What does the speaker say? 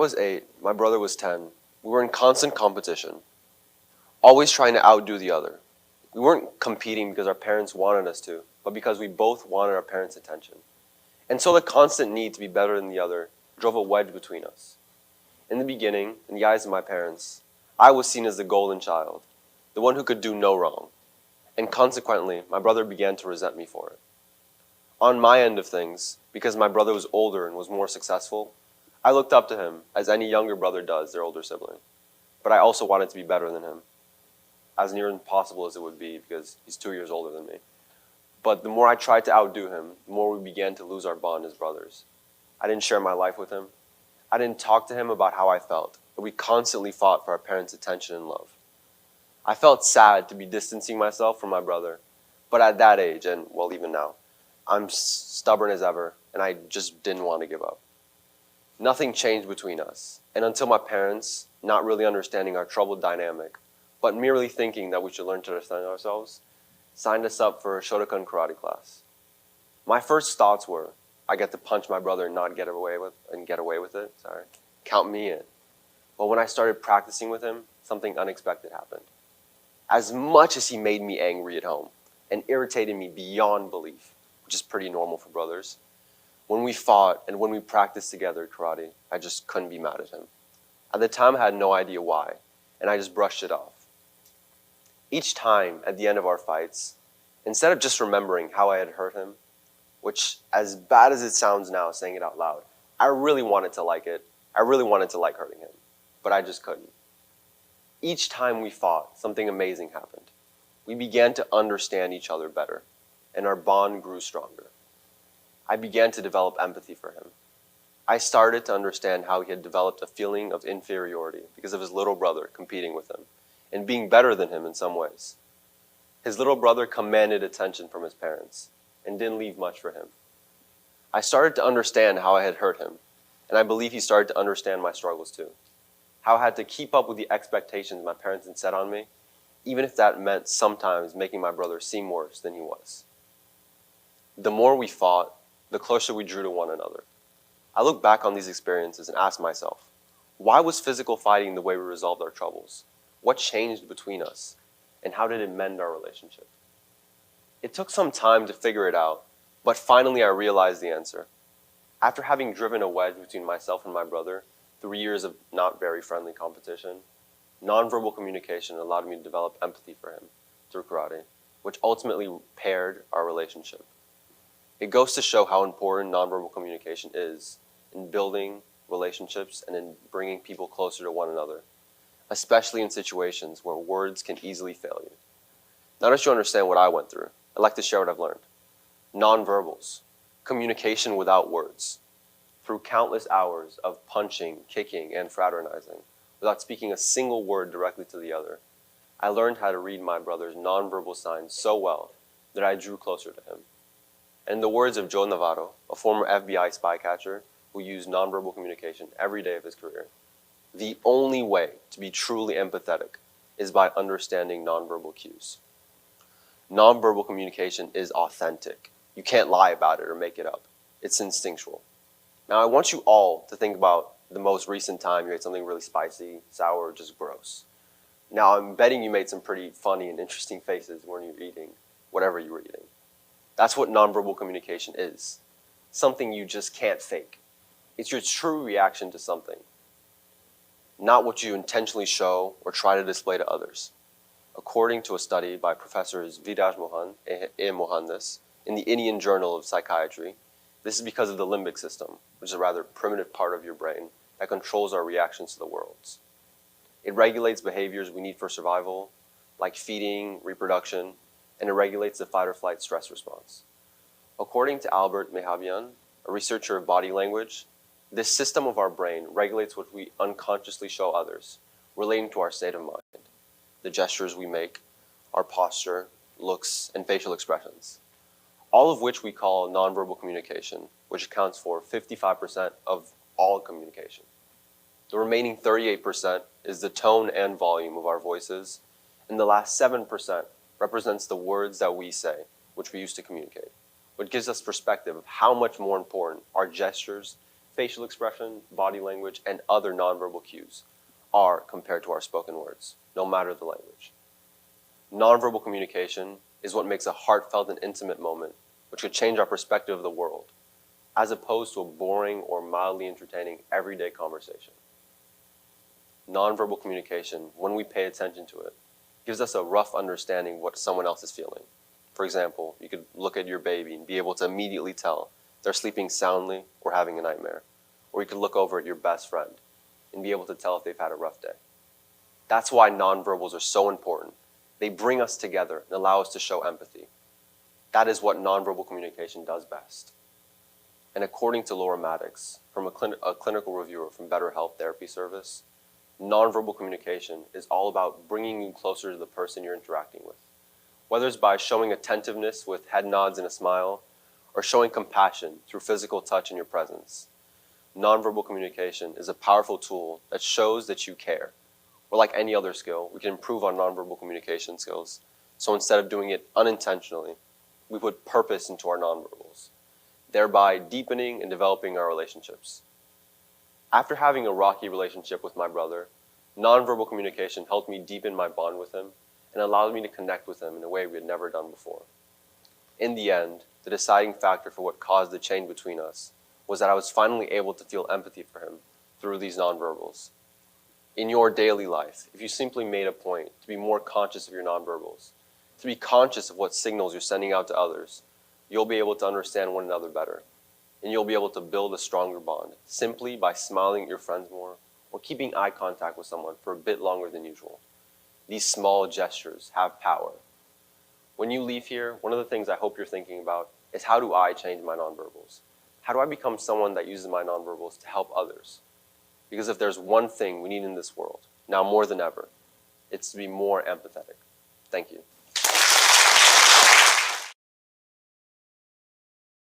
was 8, my brother was 10. We were in constant competition, always trying to outdo the other. We weren't competing because our parents wanted us to, but because we both wanted our parents' attention. And so the constant need to be better than the other drove a wedge between us. In the beginning, in the eyes of my parents, I was seen as the golden child, the one who could do no wrong. And consequently, my brother began to resent me for it. On my end of things, because my brother was older and was more successful, I looked up to him as any younger brother does their older sibling. But I also wanted to be better than him, as near impossible as it would be because he's 2 years older than me. But the more I tried to outdo him, the more we began to lose our bond as brothers. I didn't share my life with him. I didn't talk to him about how I felt, but we constantly fought for our parents' attention and love. I felt sad to be distancing myself from my brother, but at that age, and well, even now, I'm stubborn as ever, and I just didn't want to give up. Nothing changed between us, and until my parents, not really understanding our troubled dynamic, but merely thinking that we should learn to understand ourselves, signed us up for a Shotokan karate class. My first thoughts were, I get to punch my brother and not get away with it. Count me in. But when I started practicing with him, something unexpected happened. As much as he made me angry at home and irritated me beyond belief, which is pretty normal for brothers, when we fought and when we practiced together at karate, I just couldn't be mad at him. At the time, I had no idea why, and I just brushed it off. Each time, at the end of our fights, instead of just remembering how I had hurt him, which, as bad as it sounds now, saying it out loud, I really wanted to like it. I really wanted to like hurting him, but I just couldn't. Each time we fought, something amazing happened. We began to understand each other better, and our bond grew stronger. I began to develop empathy for him. I started to understand how he had developed a feeling of inferiority because of his little brother competing with him and being better than him in some ways. His little brother commanded attention from his parents and didn't leave much for him. I started to understand how I had hurt him, and I believe he started to understand my struggles too. How I had to keep up with the expectations my parents had set on me, even if that meant sometimes making my brother seem worse than he was. The more we fought, the closer we drew to one another. I look back on these experiences and ask myself, why was physical fighting the way we resolved our troubles? What changed between us? And how did it mend our relationship? It took some time to figure it out, but finally I realized the answer. After having driven a wedge between myself and my brother, 3 years of not very friendly competition, nonverbal communication allowed me to develop empathy for him through karate, which ultimately paired our relationship. It goes to show how important nonverbal communication is in building relationships and in bringing people closer to one another, especially in situations where words can easily fail you. Now that you understand what I went through, I'd like to share what I've learned. Nonverbals, communication without words. Through countless hours of punching, kicking, and fraternizing, without speaking a single word directly to the other, I learned how to read my brother's nonverbal signs so well that I drew closer to him. In the words of Joe Navarro, a former FBI spy catcher who used nonverbal communication every day of his career, the only way to be truly empathetic is by understanding nonverbal cues. Nonverbal communication is authentic. You can't lie about it or make it up. It's instinctual. Now I want you all to think about the most recent time you ate something really spicy, sour, or just gross. Now I'm betting you made some pretty funny and interesting faces when you were eating whatever you were eating. That's what nonverbal communication is. Something you just can't fake. It's your true reaction to something, not what you intentionally show or try to display to others. According to a study by Professors Viraj Mohan and Mohandas in the Indian Journal of Psychiatry, this is because of the limbic system, which is a rather primitive part of your brain that controls our reactions to the world. It regulates behaviors we need for survival, like feeding, reproduction, and it regulates the fight or flight stress response. According to Albert Mehabian, a researcher of body language, this system of our brain regulates what we unconsciously show others, relating to our state of mind, the gestures we make, our posture, looks, and facial expressions, all of which we call nonverbal communication, which accounts for 55% of all communication. The remaining 38% is the tone and volume of our voices, and the last 7% represents the words that we say, which we use to communicate, which gives us perspective of how much more important our gestures, facial expression, body language, and other nonverbal cues are compared to our spoken words, no matter the language. Nonverbal communication is what makes a heartfelt and intimate moment, which could change our perspective of the world, as opposed to a boring or mildly entertaining everyday conversation. Nonverbal communication, when we pay attention to it, gives us a rough understanding of what someone else is feeling. For example, you could look at your baby and be able to immediately tell they're sleeping soundly or having a nightmare. Or you could look over at your best friend and be able to tell if they've had a rough day. That's why nonverbals are so important. They bring us together and allow us to show empathy. That is what nonverbal communication does best. And according to Laura Maddox, from a clinical reviewer from Better Health Therapy Service, nonverbal communication is all about bringing you closer to the person you're interacting with. Whether it's by showing attentiveness with head nods and a smile, or showing compassion through physical touch in your presence. Nonverbal communication is a powerful tool that shows that you care. Or like any other skill, we can improve on nonverbal communication skills. So instead of doing it unintentionally, we put purpose into our nonverbals, thereby deepening and developing our relationships. After having a rocky relationship with my brother, nonverbal communication helped me deepen my bond with him and allowed me to connect with him in a way we had never done before. In the end, the deciding factor for what caused the change between us was that I was finally able to feel empathy for him through these nonverbals. In your daily life, if you simply made a point to be more conscious of your nonverbals, to be conscious of what signals you're sending out to others, you'll be able to understand one another better, and you'll be able to build a stronger bond simply by smiling at your friends more or keeping eye contact with someone for a bit longer than usual. These small gestures have power. When you leave here, one of the things I hope you're thinking about is, how do I change my nonverbals? How do I become someone that uses my nonverbals to help others? Because if there's one thing we need in this world, now more than ever, it's to be more empathetic. Thank you.